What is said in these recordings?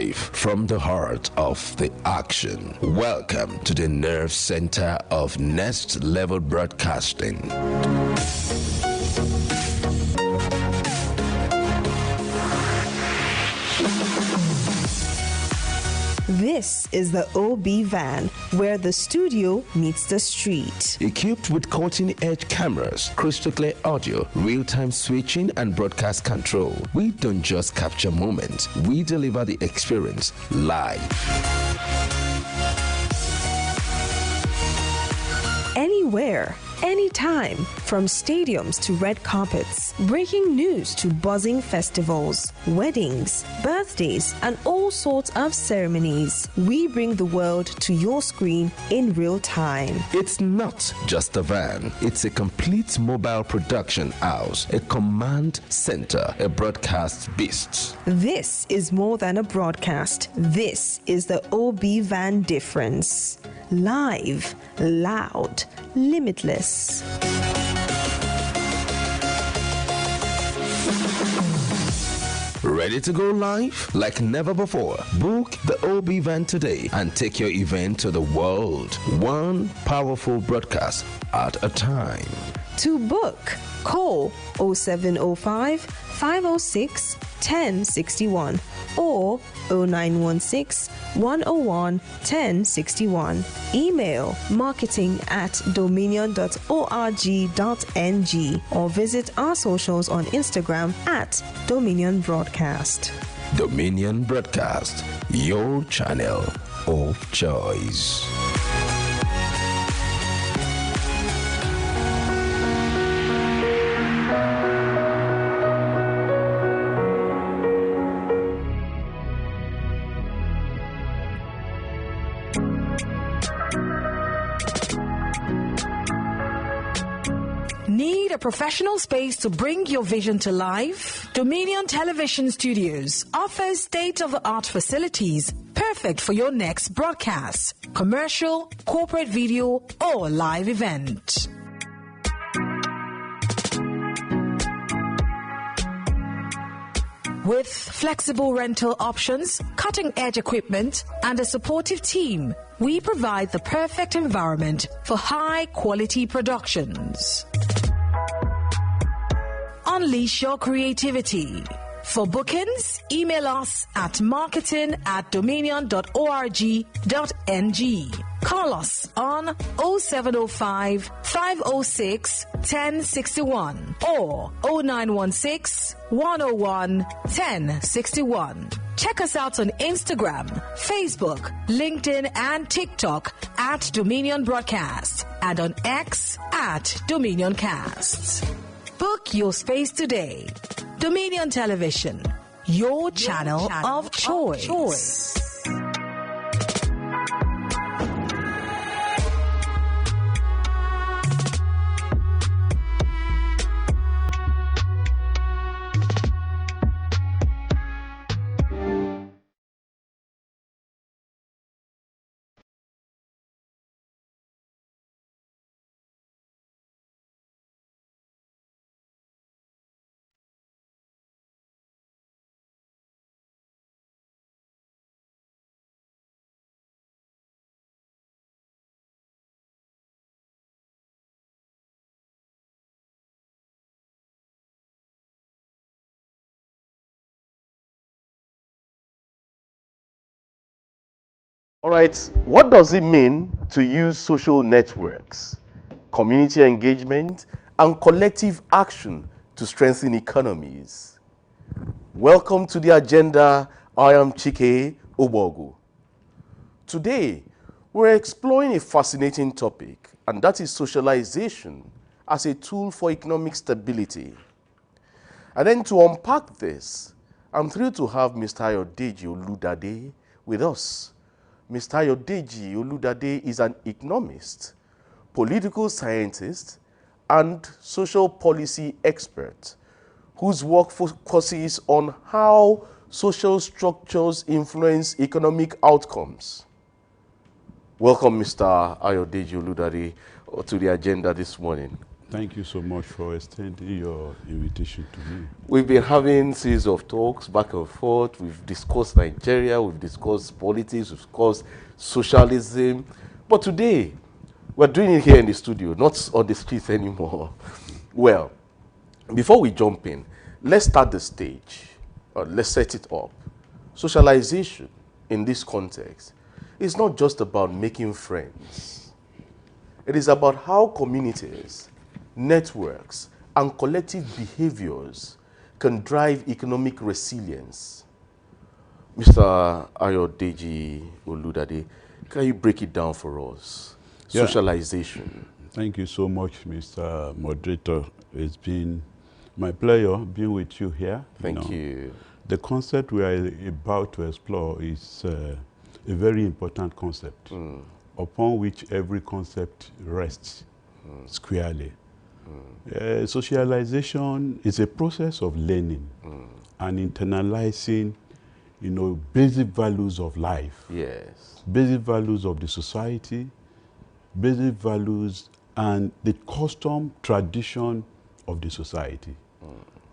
Live from the heart of the action. Welcome to the nerve center of Next Level Broadcasting. This is the OB van, where the studio meets the street. Equipped with cutting-edge cameras, crystal clear audio, real-time switching, and broadcast control, we don't just capture moments, we deliver the experience live. Anywhere, anytime, from stadiums to red carpets, breaking news to buzzing festivals, weddings, birthdays, and all sorts of ceremonies. We bring the world to your screen in real time. It's not just a van, it's a complete mobile production house, a command center, a broadcast beast. This is more than a broadcast. This is the OB van difference. Live, loud, limitless. Ready to go live like never before? Book the OB van today and take your event to the world. One powerful broadcast at a time. To book, call 0705 506 1061 or 0916 101 1061. Email marketing@dominion.org.ng or visit our socials on Instagram @Dominion Broadcast. Dominion Broadcast, your channel of choice. Need a professional space to bring your vision to life? Dominion Television Studios offers state-of-the-art facilities perfect for your next broadcast, commercial, corporate video, or live event. With flexible rental options, cutting-edge equipment, and a supportive team, we provide the perfect environment for high-quality productions. Unleash your creativity. For bookings, email us at marketing@dominion.org.ng. Call us on 0705 506 1061 or 0916 101 1061. Check us out on Instagram, Facebook, LinkedIn, and TikTok @Dominion Broadcast and on X @DominionCast. Book your space today. Dominion Television, your channel of choice. All right, what does it mean to use social networks, community engagement, and collective action to strengthen economies? Welcome to the agenda. I am Chike Obogu. Today, we're exploring a fascinating topic, and that is socialization as a tool for economic stability. And then to unpack this, I'm thrilled to have Mr. Ayodeji Oludade with us. Mr. Ayodeji Oludade is an economist, political scientist, and social policy expert whose work focuses on how social structures influence economic outcomes. Welcome, Mr. Ayodeji Oludade, to the agenda this morning. Thank you so much for extending your invitation to me. We've been having series of talks back and forth. We've discussed Nigeria, we've discussed politics, we've discussed socialism. But today, we're doing it here in the studio, not on the streets anymore. Well, before we jump in, let's start the stage, or let's set it up. Socialization in this context is not just about making friends. It is about how communities, networks, and collective behaviors can drive economic resilience. Mr. Ayodeji Oludade, can you break it down for us? Yeah. Socialization. Thank you so much, Mr. Moderator. It's been my pleasure being with you here. Thank you. The concept we are about to explore is a very important concept upon which every concept rests squarely. Socialization is a process of learning and internalizing, basic values of life. Yes. Basic values of the society, basic values and the custom, tradition of the society.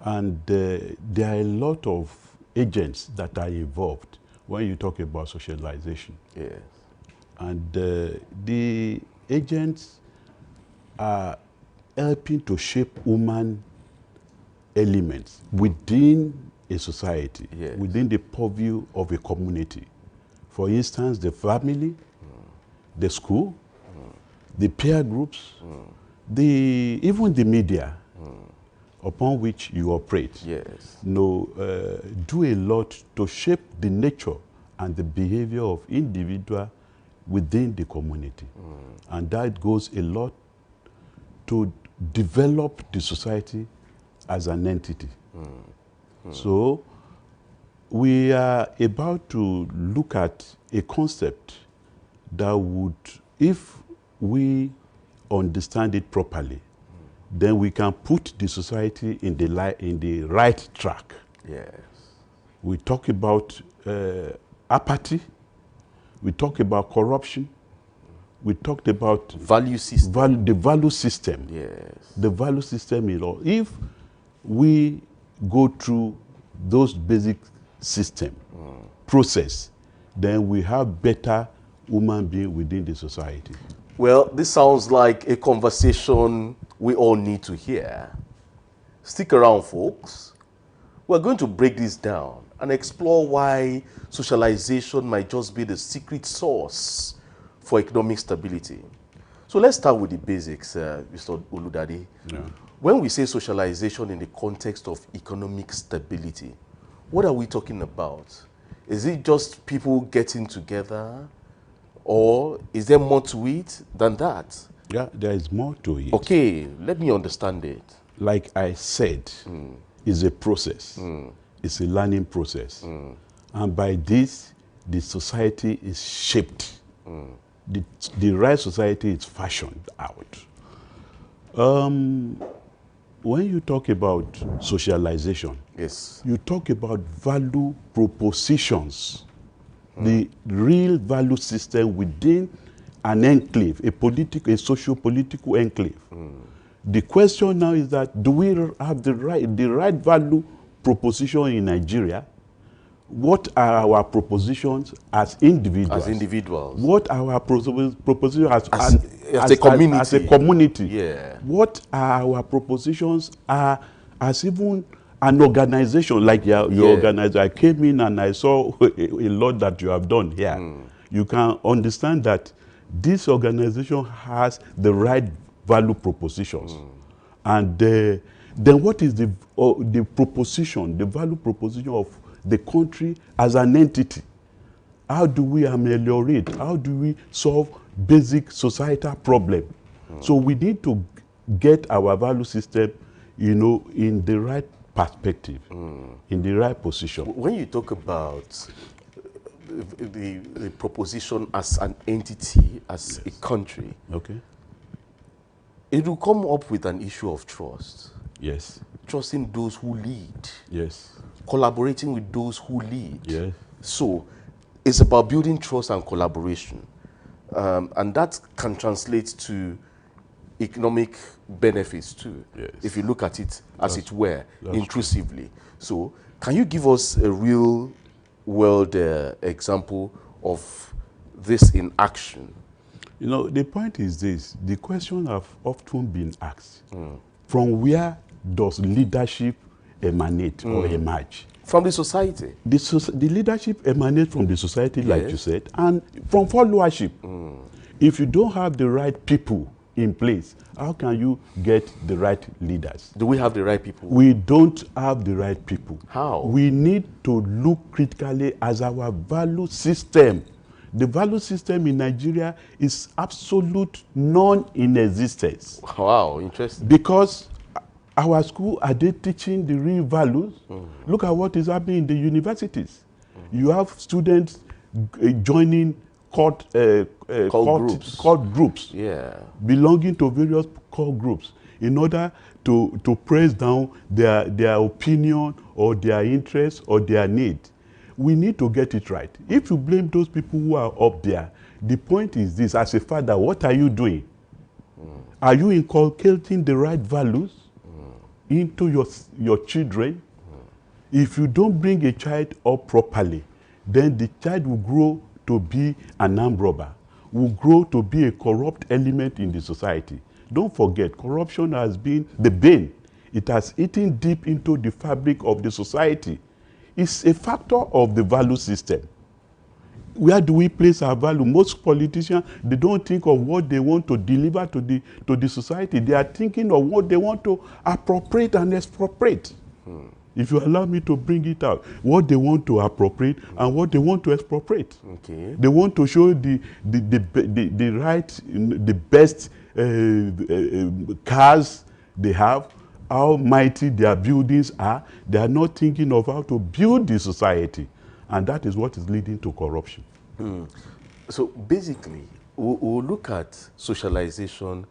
And there are a lot of agents that are involved when you talk about socialization. Yes. And the agents are helping to shape human elements within a society, Yes. within the purview of a community. For instance, the family, the school, the peer groups, even the media upon which you operate. Yes. Do a lot to shape the nature and the behavior of individual within the community. And that goes a lot to develop the society as an entity. So we are about to look at a concept that would, if we understand it properly, then we can put the society in the right track. Yes. We talk about apathy, we talk about corruption, we talked about Value system. the value system. Yes. The value system is all. If we go through those basic system process, then we have better human being within the society. Well, this sounds like a conversation we all need to hear. Stick around, folks. We're going to break this down and explore why socialization might just be the secret sauce for economic stability. So let's start with the basics, Mr. Oludade. Yeah. When we say socialization in the context of economic stability, what are we talking about? Is it just people getting together, or is there more to it than that? Yeah, there is more to it. Okay, let me understand it. Like I said, it's a process. It's a learning process. And by this, the society is shaped. The right society is fashioned out. When you talk about socialization, Yes. you talk about value propositions, the real value system within an enclave, a socio-political enclave. The question now is that, do we have the right value proposition in Nigeria? What are our propositions as individuals? As individuals. What are our propositions as a community? As a community. Yeah. What are our propositions as even an organization, like your organizer? I came in and I saw a lot that you have done here. You can understand that this organization has the right value propositions. And then what is the proposition, the value proposition of the country as an entity? How do we ameliorate? How do we solve basic societal problem? So we need to get our value system, in the right perspective, in the right position. When you talk about the proposition as an entity, as a country, Okay. it will come up with an issue of trust. Yes. Trusting those who lead, Yes. collaborating with those who lead. Yes. So it's about building trust and collaboration. And that can translate to economic benefits too, Yes. if you look at it as it were, that's intrusively. So, can you give us a real world example of this in action? You know, the point is this. The question have often been asked. From where does leadership emanate or emerge? From the society. The leadership emanates from the society, like Yes. you said, and from followership. If you don't have the right people in place, how can you get the right leaders? Do we have the right people? We don't have the right people. How? We need to look critically as our value system. The value system in Nigeria is absolute non-in-existence. Wow, interesting. Because our school, are they teaching the real values? Look at what is happening in the universities. You have students joining cult groups Yeah. belonging to various cult groups in order to press down their opinion or their interest or their need. We need to get it right. If you blame those people who are up there, the point is this: as a father, what are you doing? Are you inculcating the right values into your children? If you don't bring a child up properly, then the child will grow to be an armed robber, will grow to be a corrupt element in the society. Don't forget, corruption has been the bane. It has eaten deep into the fabric of the society. It's a factor of the value system. Where do we place our value? Most politicians, they don't think of what they want to deliver to the society. They are thinking of what they want to appropriate and expropriate. If you allow me to bring it out, what they want to appropriate and what they want to expropriate. Okay. They want to show the best cars they have, how mighty their buildings are. They are not thinking of how to build the society. And that is what is leading to corruption. So basically, we'll look at socialization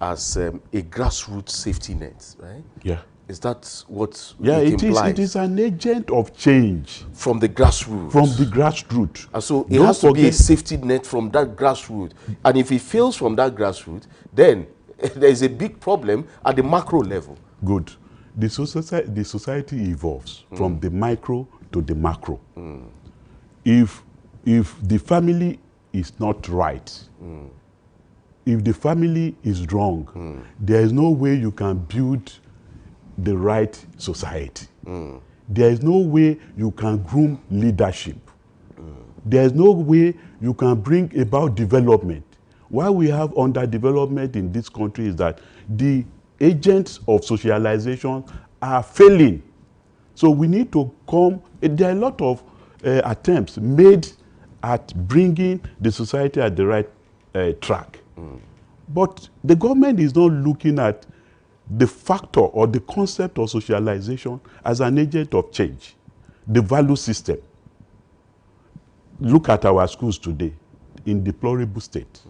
as a grassroots safety net, right? Yeah. Is that what It implies? is an agent of change From the grassroots. from the grassroots. And so it Don't has to be a forget- safety net from that grassroots. And if it fails from that grassroots, then there is a big problem at the macro level. Good. The society evolves from the micro to the macro. If the family is not right, if the family is wrong, there is no way you can build the right society. There is no way you can groom leadership. There is no way you can bring about development. Why we have underdevelopment in this country is that the agents of socialization are failing. So we need to come. There are a lot of attempts made at bringing the society at the right track. But the government is not looking at the factor or the concept of socialization as an agent of change. The value system. Look at our schools today in deplorable state.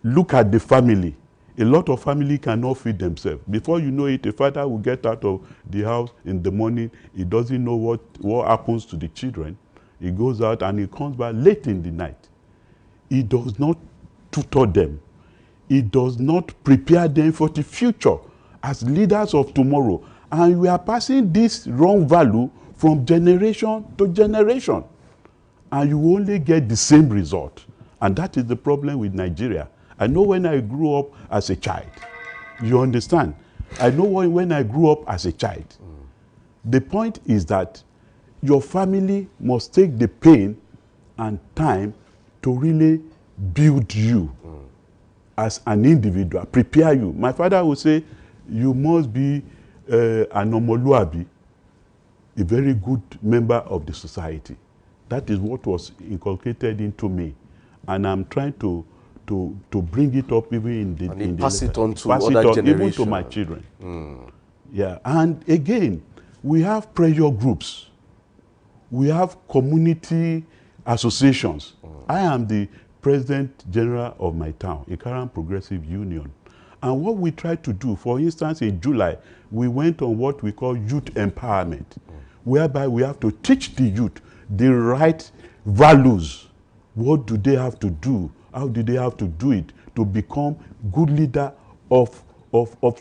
Look at the family. A lot of family cannot feed themselves. Before you know it, a father will get out of the house in the morning. He doesn't know what happens to the children. He goes out and he comes back late in the night. He does not tutor them. He does not prepare them for the future as leaders of tomorrow. And we are passing this wrong value from generation to generation. And you only get the same result. And that is the problem with Nigeria. I know when I grew up as a child. You understand? I know when I grew up as a child. The point is that your family must take the pain and time to really build you as an individual, prepare you. My father would say, you must be an omoluabi, a very good member of the society. That is what was inculcated into me. And I'm trying to bring it up even in the... And pass it on to pass other it on, generations. even to my children. Yeah, and again, we have pressure groups. We have community associations. I am the President General of my town, Ikaram Progressive Union. And what we try to do, for instance, in July, we went on what we call youth empowerment, whereby we have to teach the youth the right values. What do they have to do? How do they have to do it to become good leader of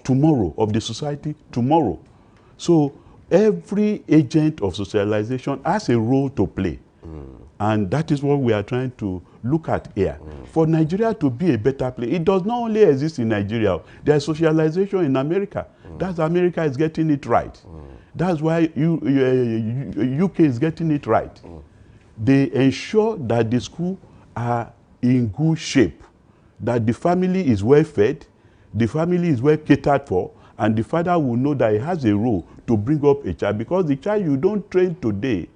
tomorrow, of the society tomorrow. So every agent of socialization has a role to play. And that is what we are trying to look at here. For Nigeria to be a better place, it does not only exist in Nigeria. There is socialization in America. That's America is getting it right. That's why UK is getting it right. They ensure that the schools are in good shape, that the family is well fed, the family is well catered for, and the father will know that he has a role to bring up a child, because the child you don't train today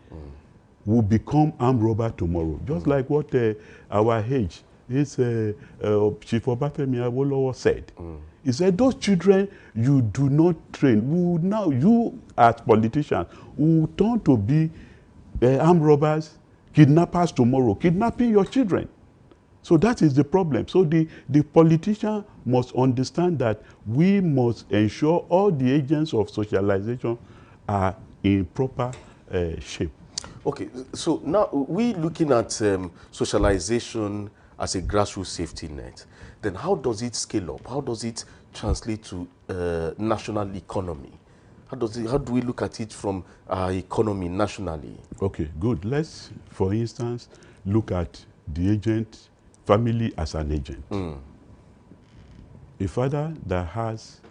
will become armed robber tomorrow. Just like what our age, Chief Obafemi Awolowo said. He said, those children you do not train, will now, you as politicians, will turn to be armed robbers, kidnappers tomorrow, kidnapping your children. So that is the problem. So the politician must understand that we must ensure all the agents of socialization are in proper shape. Okay, so now we looking at socialization as a grassroots safety net. Then how does it scale up? How does it translate to national economy? How do we look at it from our economy nationally? Okay, good. Let's, for instance, look at the agent, family as an agent. A father that has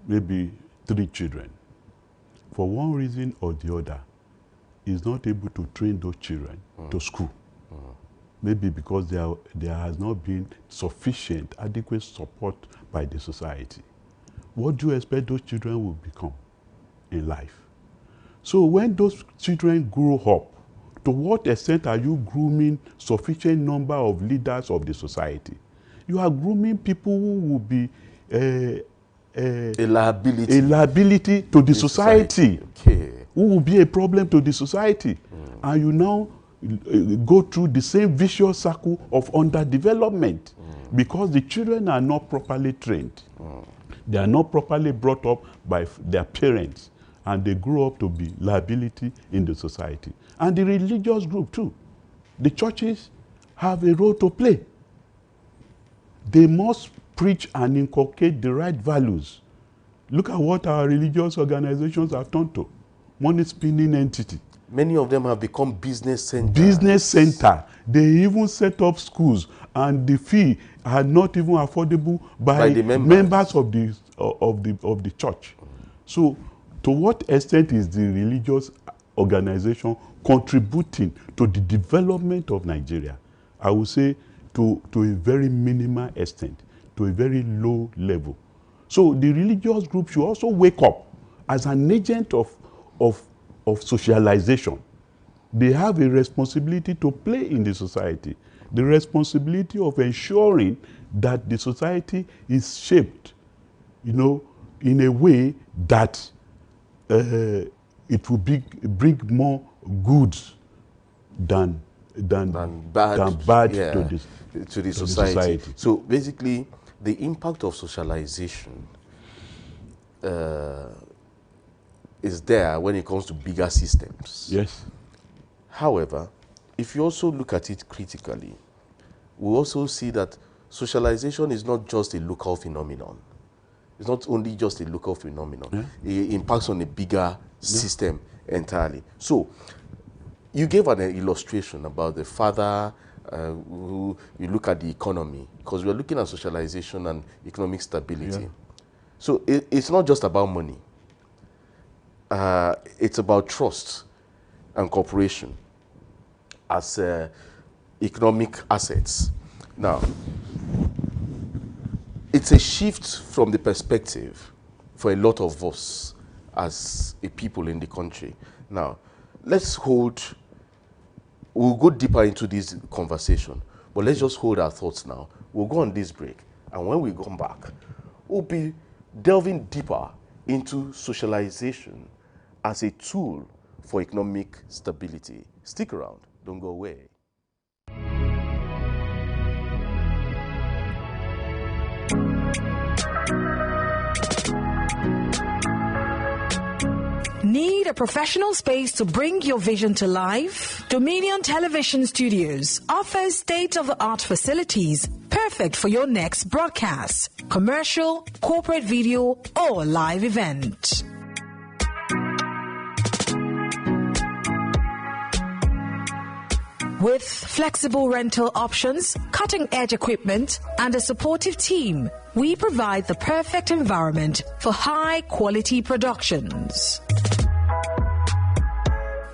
maybe 3 children, for one reason or the other, is not able to train those children to school. Maybe because there has not been sufficient, adequate support by the society. What do you expect those children will become in life? So when those children grow up, to what extent are you grooming sufficient number of leaders of the society? You are grooming people who will be a liability to the society. Okay. Who will be a problem to the society. And you now go through the same vicious circle of underdevelopment because the children are not properly trained. They are not properly brought up by their parents, and they grow up to be liability in the society. And the religious group too. The churches have a role to play. They must preach and inculcate the right values. Look at what our religious organizations have turned to. Money spinning entity. Many of them have become business centers. Business center. They even set up schools, and the fee are not even affordable by the members of the church. So, to what extent is the religious organization contributing to the development of Nigeria? I would say to a very minimal extent, to a very low level. So the religious group should also wake up as an agent of socialization. They have a responsibility to play in the society, the responsibility of ensuring that the society is shaped, in a way that it will bring more goods than bad to the society. So basically, the impact of socialization is there when it comes to bigger systems. Yes. However, if you also look at it critically, we also see that socialization is not just a local phenomenon. It's not only just a local phenomenon. Yeah. It impacts on a bigger system entirely. So, you gave an illustration about the father who you look at the economy, because we're looking at socialization and economic stability. Yeah. So, it's not just about money. It's about trust and cooperation as economic assets. Now, it's a shift from the perspective for a lot of us as a people in the country. Now, we'll go deeper into this conversation, but let's just hold our thoughts now. We'll go on this break, and when we come back, we'll be delving deeper into socialization as a tool for economic stability. Stick around, don't go away. Need a professional space to bring your vision to life? Dominion Television Studios offers state-of-the-art facilities perfect for your next broadcast, commercial, corporate video, or live event. With flexible rental options, cutting-edge equipment, and a supportive team, we provide the perfect environment for high-quality productions.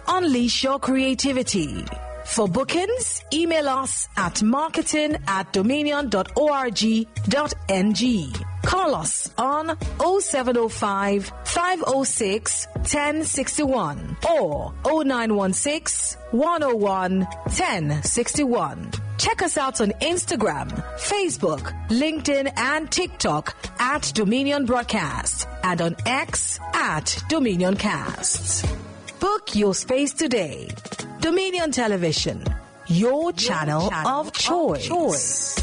Unleash your creativity. For bookings, email us at marketing@dominion.org.ng. Call us on 0705 506 1061 or 0916 101 1061. Check us out on Instagram, Facebook, LinkedIn, and TikTok at Dominion Broadcast and on X at Dominion Casts. Book your space today. Dominion Television, your channel of choice.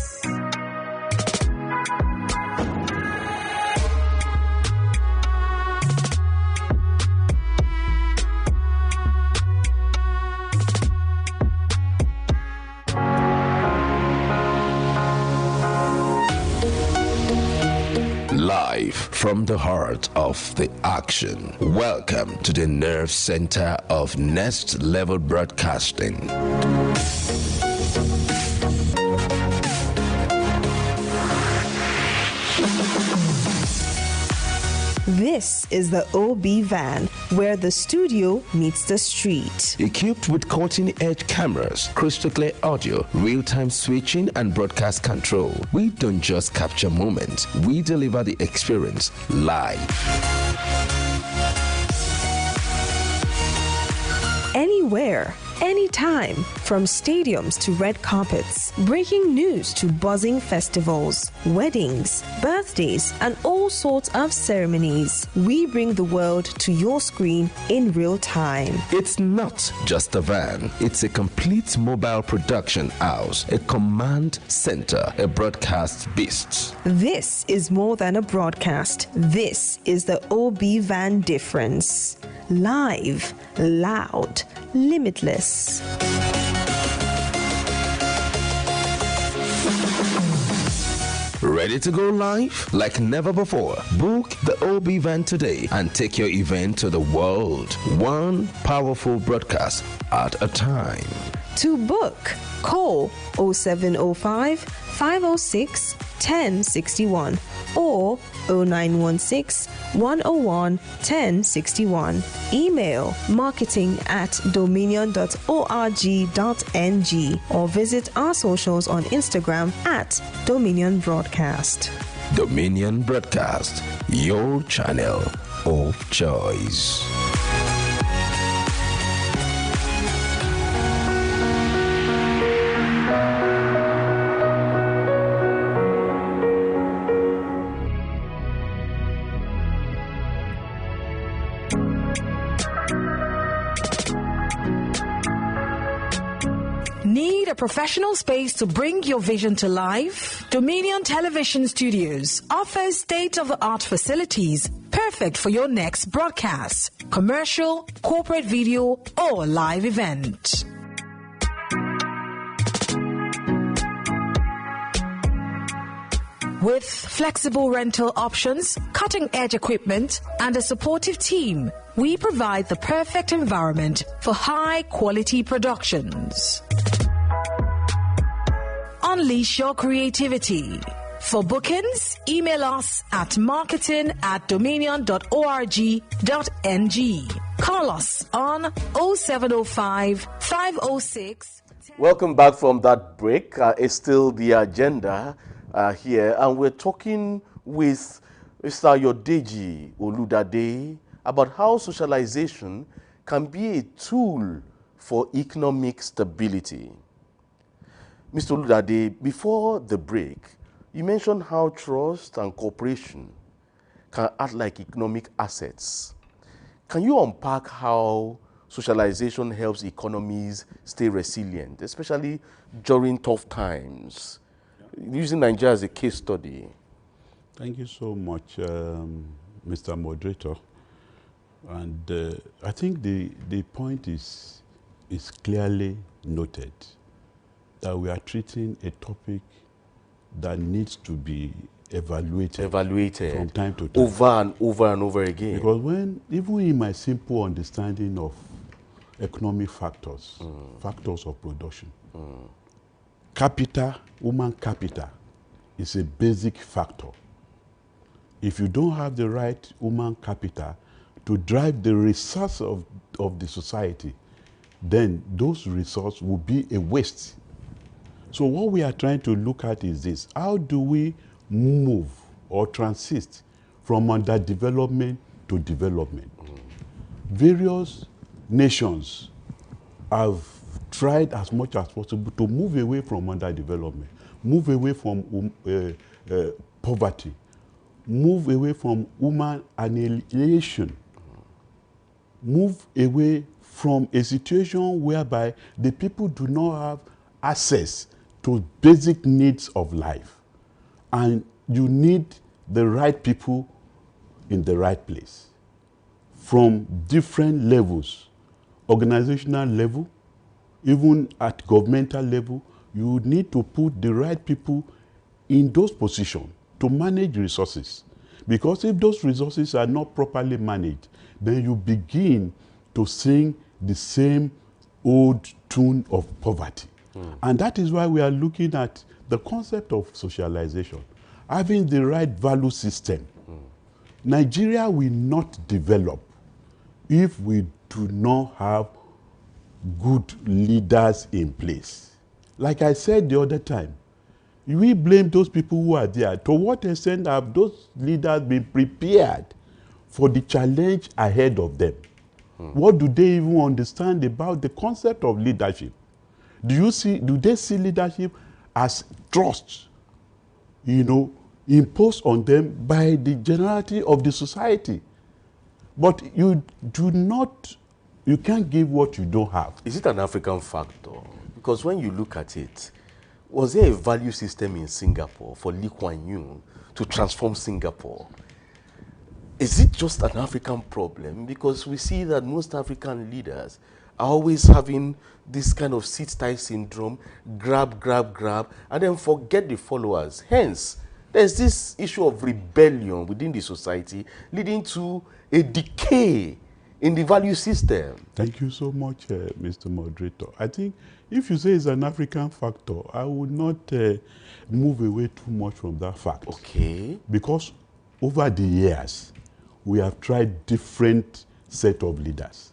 Live from the heart of the action. Welcome to the nerve center of Next Level Broadcasting. This is the OB van, where the studio meets the street. Equipped with cutting-edge cameras, crystal clear audio, real-time switching, and broadcast control, we don't just capture moments, we deliver the experience live. Anywhere, anytime, from stadiums to red carpets, breaking news to buzzing festivals, weddings, birthdays, and all sorts of ceremonies. We bring the world to your screen in real time. It's not just a van, it's a complete mobile production house, a command center, a broadcast beast. This is more than a broadcast. This is the OB van difference. Live, loud, limitless. Ready to go live? Like never before. Book the OB van today and take your event to the world. One powerful broadcast at a time. To book, call 0705 506 1061 or 0916 101 1061. Email marketing@dominion.org.ng or visit our socials on Instagram at Dominion Broadcast. Dominion Broadcast, your channel of choice. Need a professional space to bring your vision to life? Dominion Television Studios offers state-of-the-art facilities perfect for your next broadcast, commercial, corporate video, or live event. With flexible rental options, cutting-edge equipment, and a supportive team, we provide the perfect environment for high-quality productions. Unleash your creativity. For bookings, email us at marketing@dominion.org.ng. Call us on 0705 506. Welcome back from that break. It's still the agenda here, and we're talking with Mr. Ayodeji Oludade about how socialization can be a tool for economic stability. Mr. Oludade, before the break, you mentioned how trust and cooperation can act like economic assets. Can you unpack how socialization helps economies stay resilient, especially during tough times? Using Nigeria as a case study. Thank you so much, Mr. Moderator. And I think the point is clearly noted that we are treating a topic that needs to be evaluated from time to time. Over and over and over again. Because even in my simple understanding of economic factors, factors of production, human capital is a basic factor. If you don't have the right human capital to drive the resource of the society, then those resources will be a waste. So what we are trying to look at is this: how do we move or transit from underdevelopment to development? Various nations have tried as much as possible to move away from underdevelopment, move away from poverty, move away from human annihilation, move away from a situation whereby the people do not have access to basic needs of life. And you need the right people in the right place from different levels, organizational level, even at governmental level. You need to put the right people in those positions to manage resources. Because if those resources are not properly managed, then you begin to sing the same old tune of poverty. And that is why we are looking at the concept of socialization, having the right value system. Nigeria will not develop if we do not have good leaders in place. Like I said the other time, we blame those people who are there. To what extent have those leaders been prepared for the challenge ahead of them? What do they even understand about the concept of leadership? Do they see leadership as trust, imposed on them by the generality of the society? But you can't give what you don't have. Is it an African factor? Because when you look at it, was there a value system in Singapore for Lee Kuan Yew to transform Singapore? Is it just an African problem? Because we see that most African leaders are always having this kind of sit-tight syndrome, grab, and then forget the followers. Hence, there's this issue of rebellion within the society, leading to a decay in the value system. Thank you so much, Mr. Moderator. I think if you say it's an African factor, I would not move away too much from that fact. Okay. Because over the years, we have tried different set of leaders,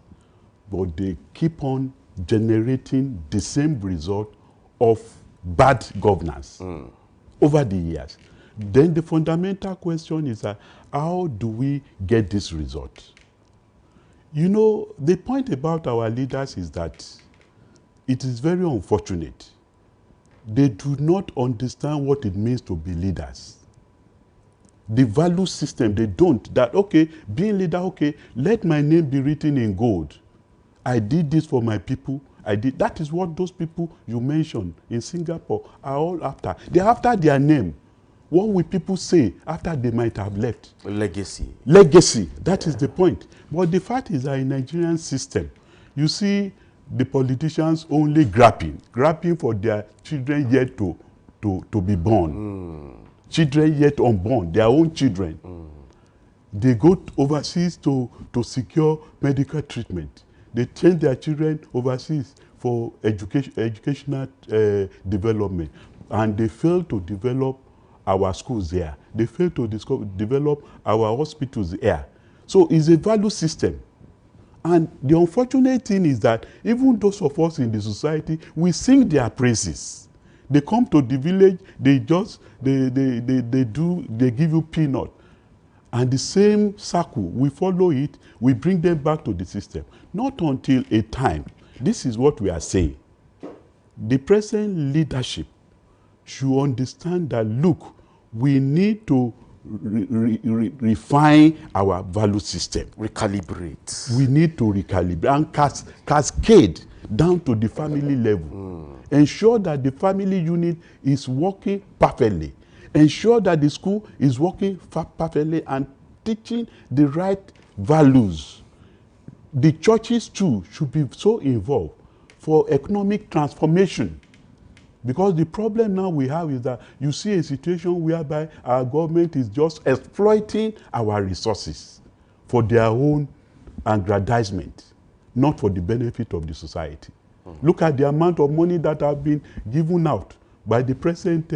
but they keep on generating the same result of bad governance over the years. Then the fundamental question is how do we get this result? The point about our leaders is that it is very unfortunate. They do not understand what it means to be leaders. The value system, they don't. That, okay, being leader, okay, let my name be written in gold. I did this for my people. That is what those people you mentioned in Singapore are all after. They're after their name. What will people say after they might have left? Legacy. Legacy. That is the point. But the fact is that in the Nigerian system, you see the politicians only grabbing for their children yet to be born. Children yet unborn, their own children. They go overseas to secure medical treatment. They train their children overseas for educational development. And they fail to develop our schools there. They fail to develop our hospitals there. So it's a value system. And the unfortunate thing is that even those of us in the society, we sing their praises. They come to the village, they give you peanut. And the same circle, we follow it, we bring them back to the system. Not until a time, this is what we are saying. The present leadership should understand that, look, we need to refine our value system. Recalibrate. We need to recalibrate and cascade down to the family level. Ensure that the family unit is working perfectly. Ensure that the school is working perfectly and teaching the right values. The churches too should be so involved for economic transformation. Because the problem now we have is that you see a situation whereby our government is just exploiting our resources for their own aggrandizement, not for the benefit of the society. Look at the amount of money that have been given out by the present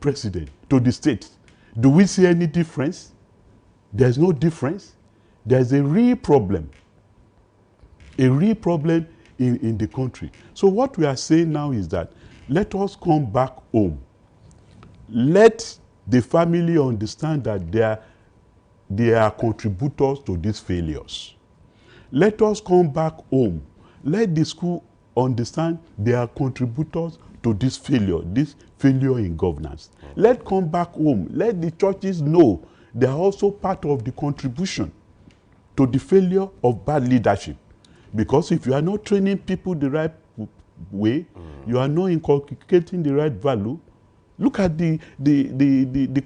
president to the states. Do we see any difference? There's no difference. There's a real problem in the country. So what we are saying now is that let us come back home. Let the family understand that they are contributors to these failures. Let us come back home. Let the school understand they are contributors to this failure in governance. Let's come back home. Let the churches know they are also part of the contribution to the failure of bad leadership. Because if you are not training people the right way, you are not inculcating the right value. Look at the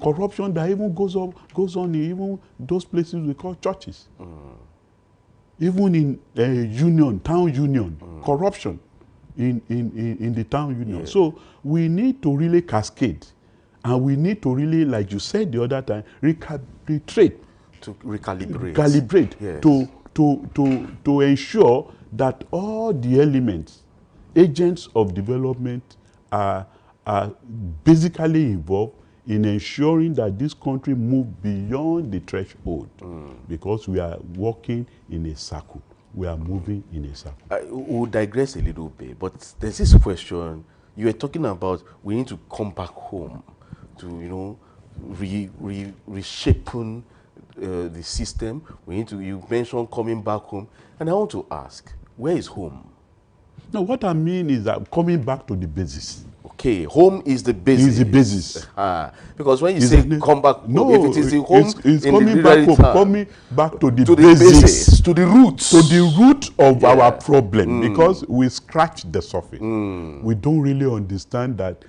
corruption that even goes on in even those places we call churches. Even in town union, corruption in the town union. Yeah. So we need to really cascade, and we need to really, like you said the other time, recalibrate. Yes. To ensure that all the elements, agents of development are basically involved in ensuring that this country moves beyond the threshold, because we are walking in a circle. We are moving in a circle. We'll digress a little bit, but there's this question. You were talking about we need to come back home to, reshaping the system. You mentioned coming back home. And I want to ask, where is home? No, what I mean is that coming back to the basis. Okay, home is the basis. Is the basis. Because when you say come back home, if it is the home, it's coming back home, coming back to the basis, to the roots. To the root of our problem, because we scratch the surface. We don't really understand that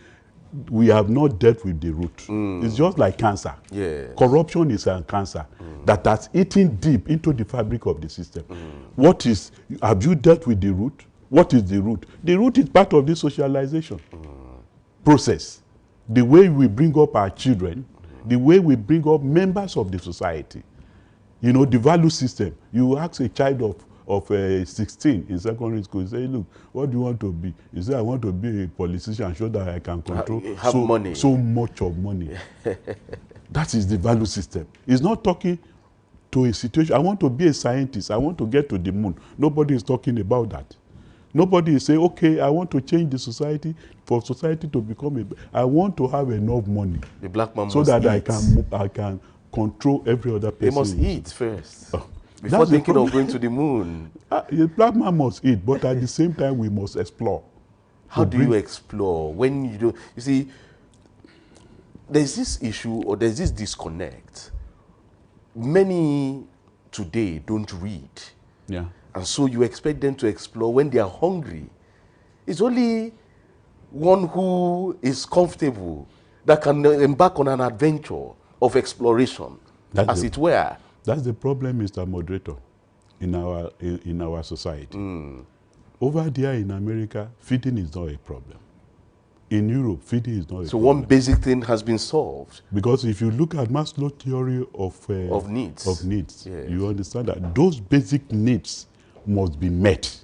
we have not dealt with the root. It's just like cancer. Yes. Corruption is a cancer that has eaten deep into the fabric of the system. Have you dealt with the root? What is the root? The root is part of this socialization process. The way we bring up our children, the way we bring up members of the society. The value system. You ask a child of 16 in secondary school, you say, look, what do you want to be? You say, I want to be a politician so that I can control so much of money. That is the value system. It's not talking to a situation. I want to be a scientist. I want to get to the moon. Nobody is talking about that. Nobody is saying, okay, I want to change the society for society to become I want to have enough money. The black man so must that eat. I can control every other person. He must eat first. Before thinking of going to the moon. The black man must eat, but at the same time, we must explore. How do you explore? When you do, you see, there's this issue or there's this disconnect. Many today don't read. Yeah. And so you expect them to explore when they are hungry. It's only one who is comfortable that can embark on an adventure of exploration, as it were. That's the problem, Mr. Moderator, in our society. Over there in America, feeding is not a problem. In Europe, feeding is not a problem. So one basic thing has been solved. Because if you look at Maslow's theory of needs, yes, you understand that those basic needs must be met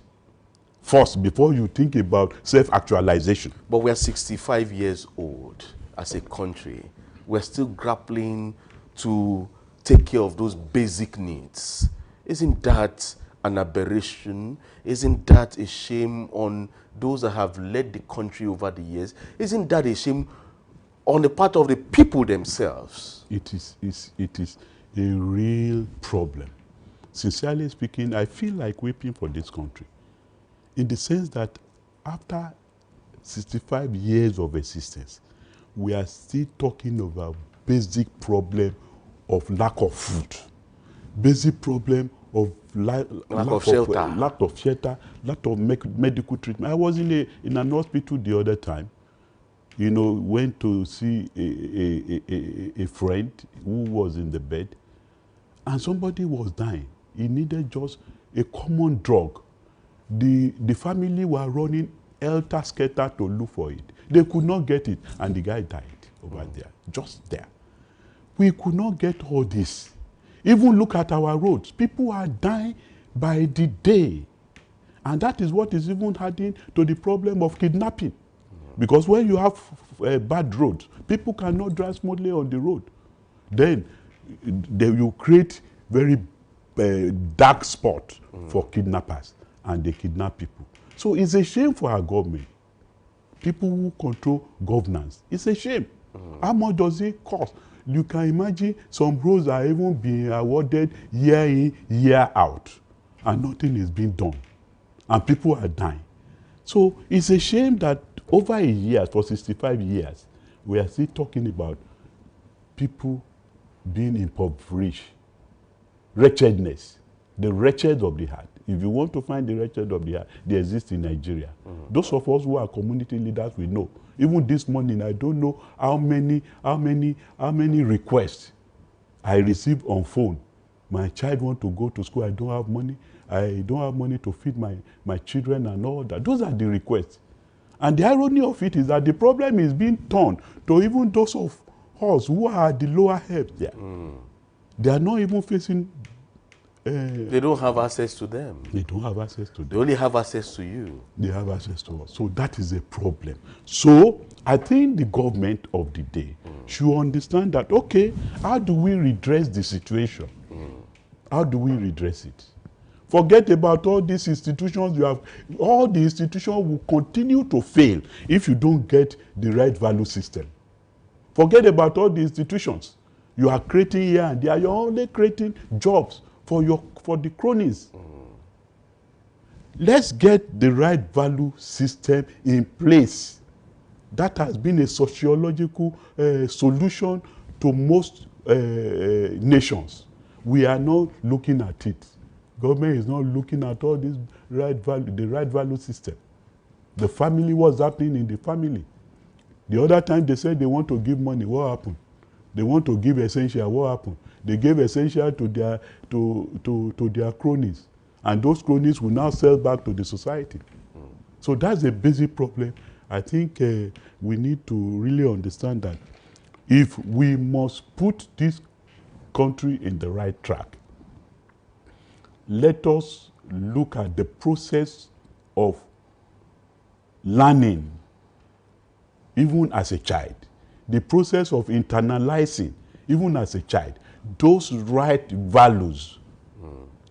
first before you think about self-actualization. But we are 65 years old as a country. We're still grappling to take care of those basic needs. Isn't that an aberration? Isn't that a shame on those that have led the country over the years? Isn't that a shame on the part of the people themselves? It is a real problem. Sincerely speaking, I feel like weeping for this country, in the sense that after 65 years of existence, we are still talking about basic problem of lack of food, basic problem of lack of shelter, lack of medical treatment. I was in an hospital the other time, went to see a friend who was in the bed, and somebody was dying. He needed just a common drug. The family were running helter-skelter to look for it. They could not get it, and the guy died over there, just there. We could not get all this. Even look at our roads. People are dying by the day. And that is what is even adding to the problem of kidnapping. Because when you have bad roads, people cannot drive smoothly on the road. Then you create very dark spot for kidnappers, and they kidnap people. So it's a shame for our government. People who control governance, it's a shame. How much does it cost? You can imagine some roads are even being awarded year in, year out, and nothing is being done. And people are dying. So it's a shame that over a year, for 65 years, we are still talking about people being impoverished, wretchedness, the wretched of the heart. If you want to find the wretched of the heart, they exist in Nigeria. Those of us who are community leaders, we know. Even this morning, I don't know how many requests I received on phone. My child wants to go to school, I don't have money. I don't have money to feed my children and all that. Those are the requests. And the irony of it is that the problem is being turned to even those of us who are at the lower heads there. They are not even facing... they don't have access to them. They don't have access to them. They only have access to you. They have access to us. So that is a problem. So I think the government of the day should understand that, okay, how do we redress the situation? How do we redress it? Forget about all these institutions you have. All the institutions will continue to fail if you don't get the right value system. Forget about all the institutions you are creating here and there. You're only creating jobs for the cronies. Let's get the right value system in place. That has been a sociological solution to most nations. We are not looking at it. Government is not looking at all this the right value system. The family, what's happening in the family? The other time they said they want to give money, what happened? They want to give essential, what happened? They gave essential to their cronies, and those cronies will now sell back to the society. So that's a basic problem. I think we need to really understand that if we must put this country in the right track, let us look at the process of learning, even as a child, the process of internalizing, even as a child, those right values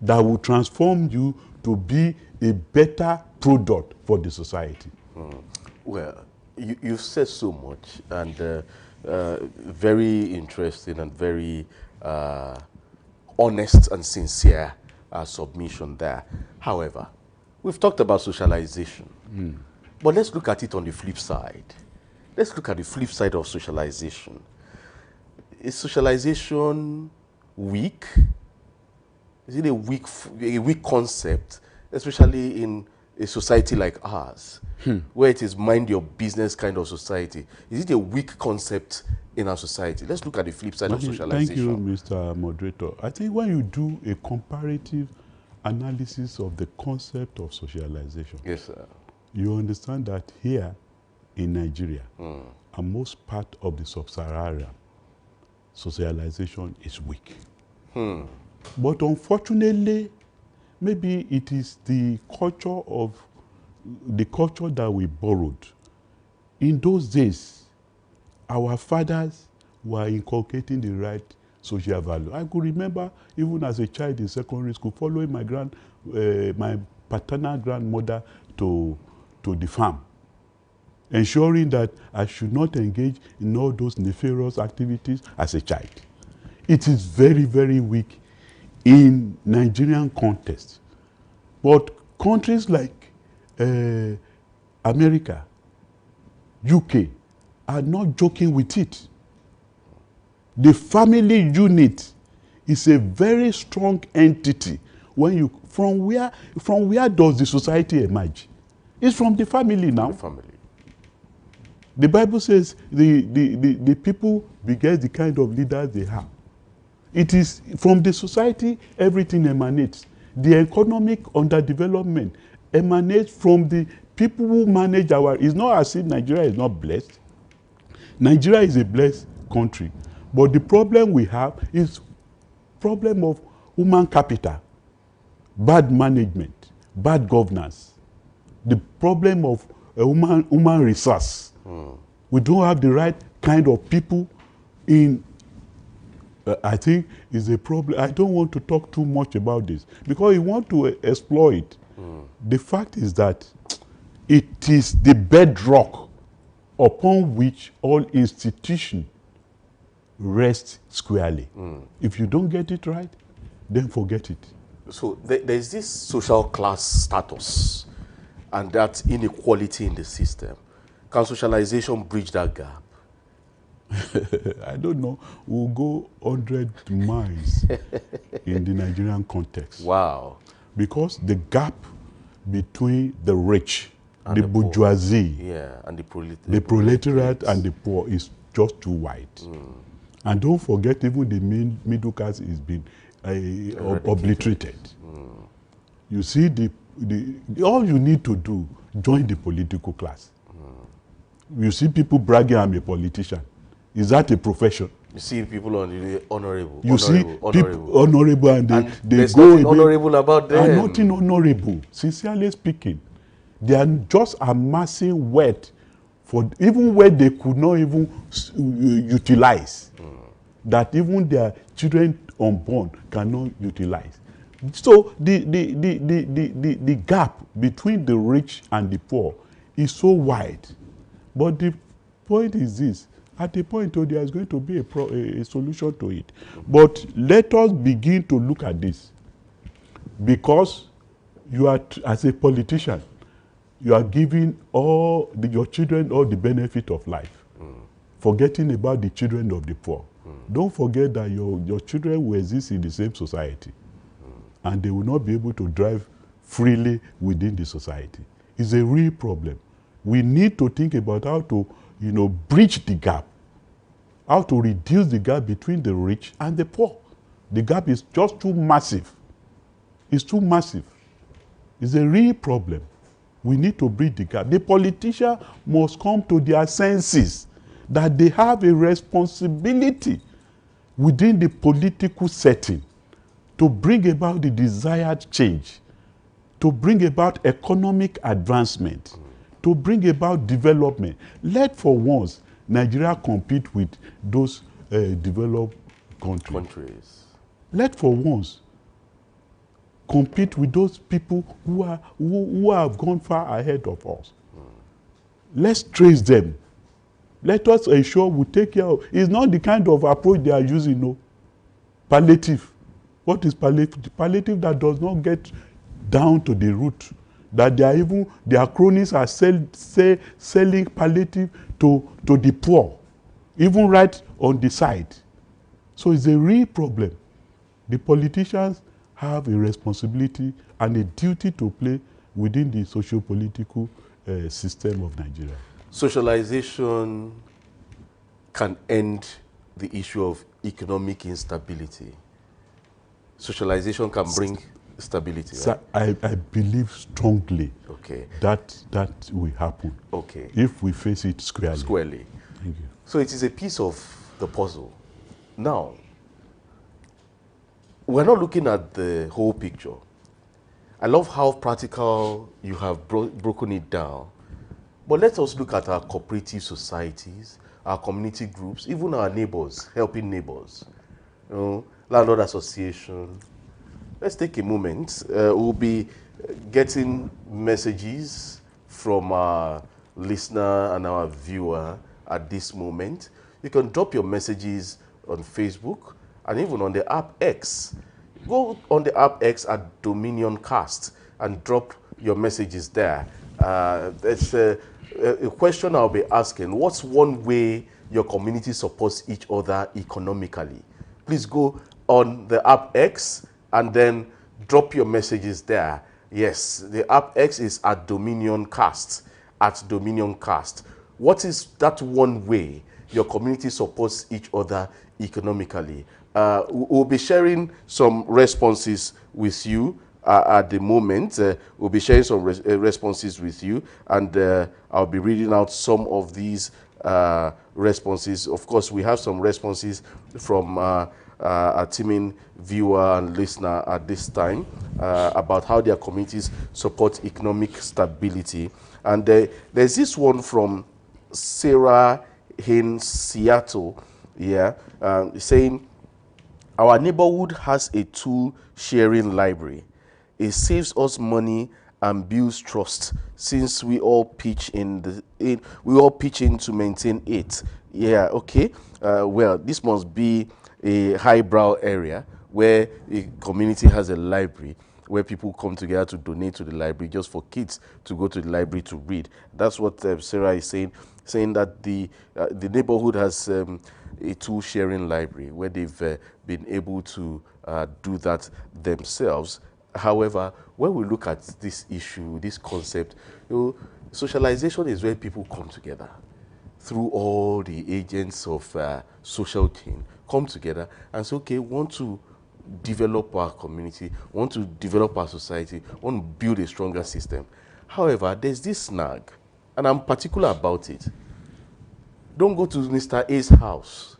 that will transform you to be a better product for the society. Well, you've said so much, and very interesting and very honest and sincere submission there. However, we've talked about socialization, but let's look at it on the flip side. Let's look at the flip side of socialization. Is socialization weak? Is it a weak concept, especially in a society like ours, where it is mind your business kind of society? Is it a weak concept in our society? Let's look at the flip side of socialization. Thank you, Mr. Moderator. I think when you do a comparative analysis of the concept of socialization, yes, sir, you understand that here in Nigeria, and most part of the sub-Saharan, socialization is weak. But unfortunately, maybe it is the culture that we borrowed. In those days, our fathers were inculcating the right social value. I could remember, even as a child in secondary school, following my paternal grandmother to the farm, ensuring that I should not engage in all those nefarious activities as a child. It is very, very weak in Nigerian context. But countries like America, UK, are not joking with it. The family unit is a very strong entity. From where does the society emerge? It's from the family now. the family. The Bible says the people beget the kind of leaders they have. It is from the society everything emanates. The economic underdevelopment emanates from the people who manage it's not as if Nigeria is not blessed. Nigeria is a blessed country. But the problem we have is problem of human capital, bad management, bad governance, the problem of human resource. We don't have the right kind of people in, I think is a problem. I don't want to talk too much about this because we want to exploit. The fact is that it is the bedrock upon which all institutions rest squarely. If you don't get it right, then forget it. So there's this social class status and that inequality in the system. Can socialization bridge that gap? I don't know. We'll go 100 miles in the Nigerian context. Wow. Because the gap between the rich, And the the poor. bourgeoisie, And the proletariat and the poor is just too wide. And don't forget, even the middle class is being obliterated. You see, all you need to do, join the political class. You see people bragging, I'm a politician. Is that a profession? You see people on the honorable. You see people honorable and they there's go nothing honorable about them. And nothing honorable. Sincerely speaking, they are just amassing wealth for even where they could not even utilize. That even their children unborn cannot utilize. So the gap between the rich and the poor is so wide. But the point is this: at a point, there is going to be a solution to it. But let us begin to look at this, because you are, as a politician, you are giving your children all the benefit of life, forgetting about the children of the poor. Don't forget that your children will exist in the same society, and they will not be able to drive freely within the society. It's a real problem. We need to think about how to, bridge the gap, how to reduce the gap between the rich and the poor. The gap is just too massive. It's too massive. It's a real problem. We need to bridge the gap. The politicians must come to their senses that they have a responsibility within the political setting to bring about the desired change, to bring about economic advancement, to bring about development. Let for once Nigeria compete with those developed countries. Let for once compete with those people who have gone far ahead of us. Let's trace them. Let us ensure we take care of. It's not the kind of approach they are using, no. Palliative. What is palliative? Palliative that does not get down to the root. That their cronies are selling palliative to the poor, even right on the side. So it's a real problem. The politicians have a responsibility and a duty to play within the socio-political system of Nigeria. Socialization can end the issue of economic instability. Socialization can bring stability. So I believe strongly that will happen if we face it squarely. Thank you. So it is a piece of the puzzle. Now, we're not looking at the whole picture. I love how practical you have broken it down. But let us look at our cooperative societies, our community groups, even our neighbors, helping neighbors. Landlord association. Let's take a moment. We'll be getting messages from our listener and our viewer at this moment. You can drop your messages on Facebook and even on the app X. Go on the app X at Dominion Cast and drop your messages there. It's a question I'll be asking. What's one way your community supports each other economically? Please go on the app X and then drop your messages there. Yes, the app X is at Dominion Cast, What is that one way your community supports each other economically? We'll be sharing some responses with you at the moment. We'll be sharing some responses with you, and I'll be reading out some of these responses. Of course, we have some responses from a teaming viewer and listener at this time about how their communities support economic stability. And there's this one from Sarah in Seattle, saying, our neighborhood has a tool sharing library. It saves us money and builds trust since we all pitch in to maintain it. Yeah, okay. Well, this must be a highbrow area where a community has a library where people come together to donate to the library just for kids to go to the library to read. That's what Sarah is saying that the neighborhood has a tool sharing library where they've been able to do that themselves. However, when we look at this issue, this concept, socialization is where people come together through all the agents of social chain, come together and say, okay, want to develop our community, want to develop our society, want to build a stronger system. However, there's this snag, and I'm particular about it. Don't go to Mr. A's house.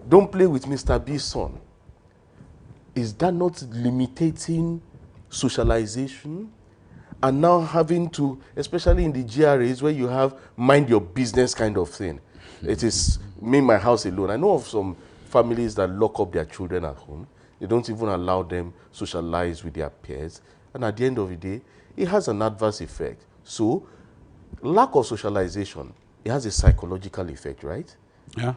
Don't play with Mr. B's son. Is that not limiting socialization? And now having to, especially in the GRAs where you have mind your business kind of thing. It is me, my house alone. I know of some families that lock up their children at home. They don't even allow them socialize with their peers. And at the end of the day, it has an adverse effect. So, lack of socialization, it has a psychological effect, right? Yeah.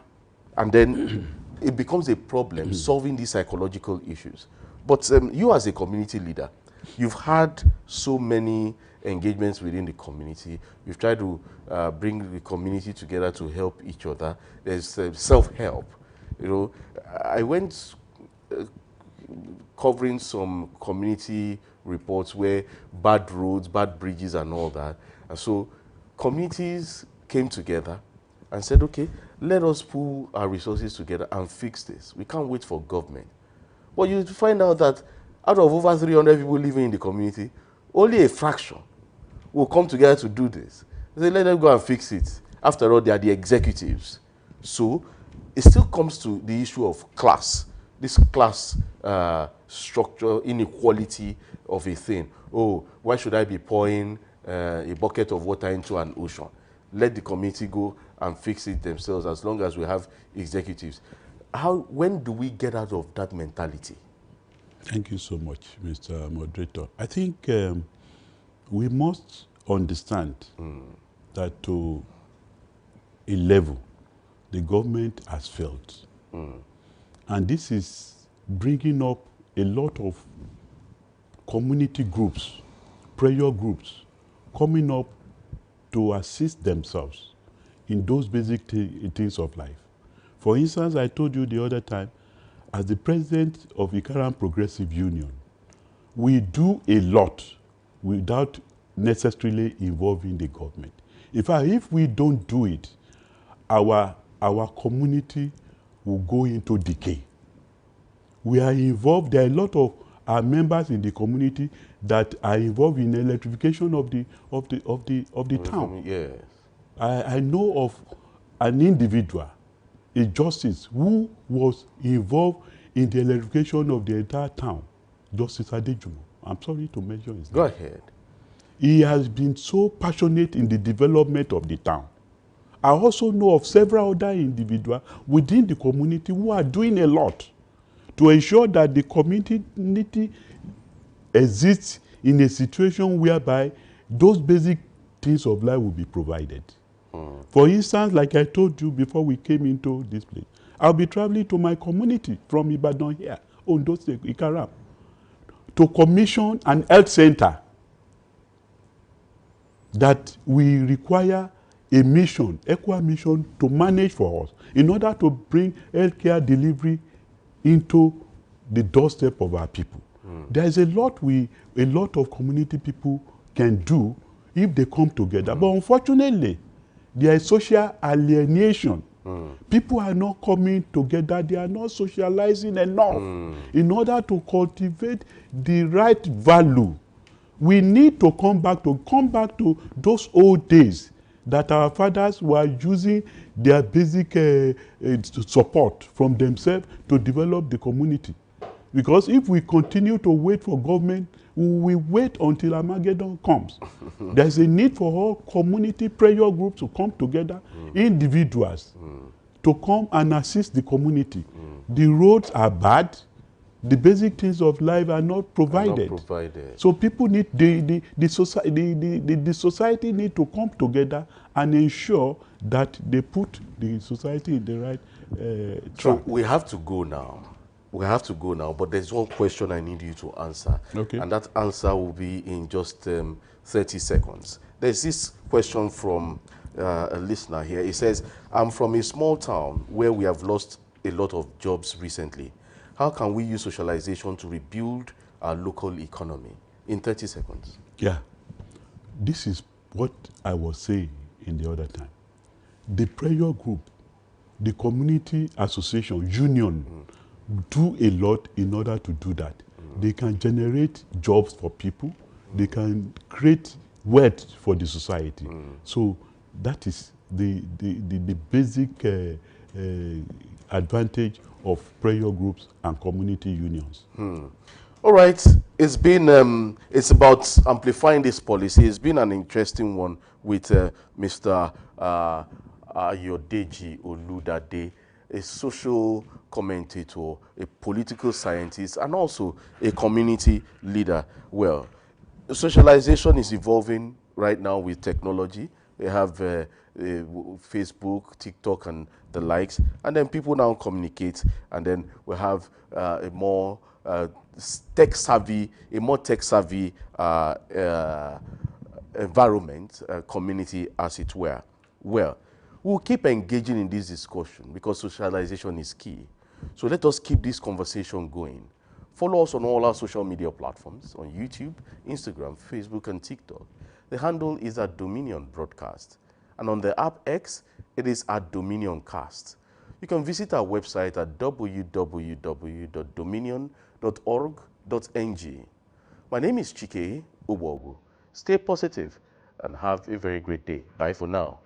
And then it becomes a problem solving these psychological issues. But you as a community leader, you've had so many engagements within the community. You've tried to bring the community together to help each other. There's self-help. I went covering some community reports where bad roads, bad bridges and all that. And so communities came together and said, okay, let us pool our resources together and fix this. We can't wait for government. But you find out that out of over 300 people living in the community, only a fraction will come together to do this. They say, let them go and fix it. After all, they are the executives. So it still comes to the issue of class, this class structure, inequality of a thing. Oh, why should I be pouring a bucket of water into an ocean? Let the community go and fix it themselves as long as we have executives. When do we get out of that mentality? Thank you so much, Mr. Moderator. I think we must understand that to a level, the government has failed. And this is bringing up a lot of community groups, prayer groups, coming up to assist themselves in those basic things of life. For instance, I told you the other time, as the president of Ikaram Progressive Union, we do a lot without necessarily involving the government. In fact, if we don't do it, our community will go into decay. We are involved, there are a lot of our members in the community that are involved in electrification of the town. Yes. I know of an individual, a justice, who was involved in the electrification of the entire town, Justice Adejumo. I'm sorry to mention his name. Go ahead. He has been so passionate in the development of the town. I also know of several other individuals within the community who are doing a lot to ensure that the community exists in a situation whereby those basic things of life will be provided. For instance, like I told you before we came into this place, I'll be traveling to my community from Ibadan here, Ondo State, Ikaram, to commission an health center that we require a mission, EQUA mission, to manage for us in order to bring healthcare delivery into the doorstep of our people. There is a lot of community people can do if they come together. But unfortunately, there is social alienation People are not coming together. They are not socializing enough in order to cultivate the right value. We need to come back to those old days that our fathers were using their basic support from themselves to develop the community. Because if we continue to wait for government, we will wait until Armageddon comes. There's a need for all community prayer groups to come together, individuals, to come and assist the community. The roads are bad. The basic things of life are not provided. So people need, the society need to come together and ensure that they put the society in the right track. So we have to go now. We have to go now, but there's one question I need you to answer. Okay. And that answer will be in just 30 seconds. There's this question from a listener here. He says, I'm from a small town where we have lost a lot of jobs recently. How can we use socialization to rebuild our local economy? In 30 seconds. Yeah. This is what I was saying in the other time. The prayer group, the community association, union, do a lot in order to do that. They can generate jobs for people. They can create wealth for the society. So that is the basic advantage of prayer groups and community unions. All right, it's been it's about amplifying this policy. It's been an interesting one with Mr. Ayodeji Oludade, a social commentator, a political scientist, and also a community leader. Well, socialization is evolving right now with technology. We have Facebook, TikTok, and the likes, and then people now communicate, and then we have a more tech-savvy environment, community, as it were. Well, we'll keep engaging in this discussion because socialization is key. So let us keep this conversation going. Follow us on all our social media platforms, on YouTube, Instagram, Facebook, and TikTok. The handle is @Dominion Broadcast. And on the app X, it is @DominionCast. You can visit our website at www.dominion.org.ng. My name is Chike Ubogu. Stay positive and have a very great day. Bye for now.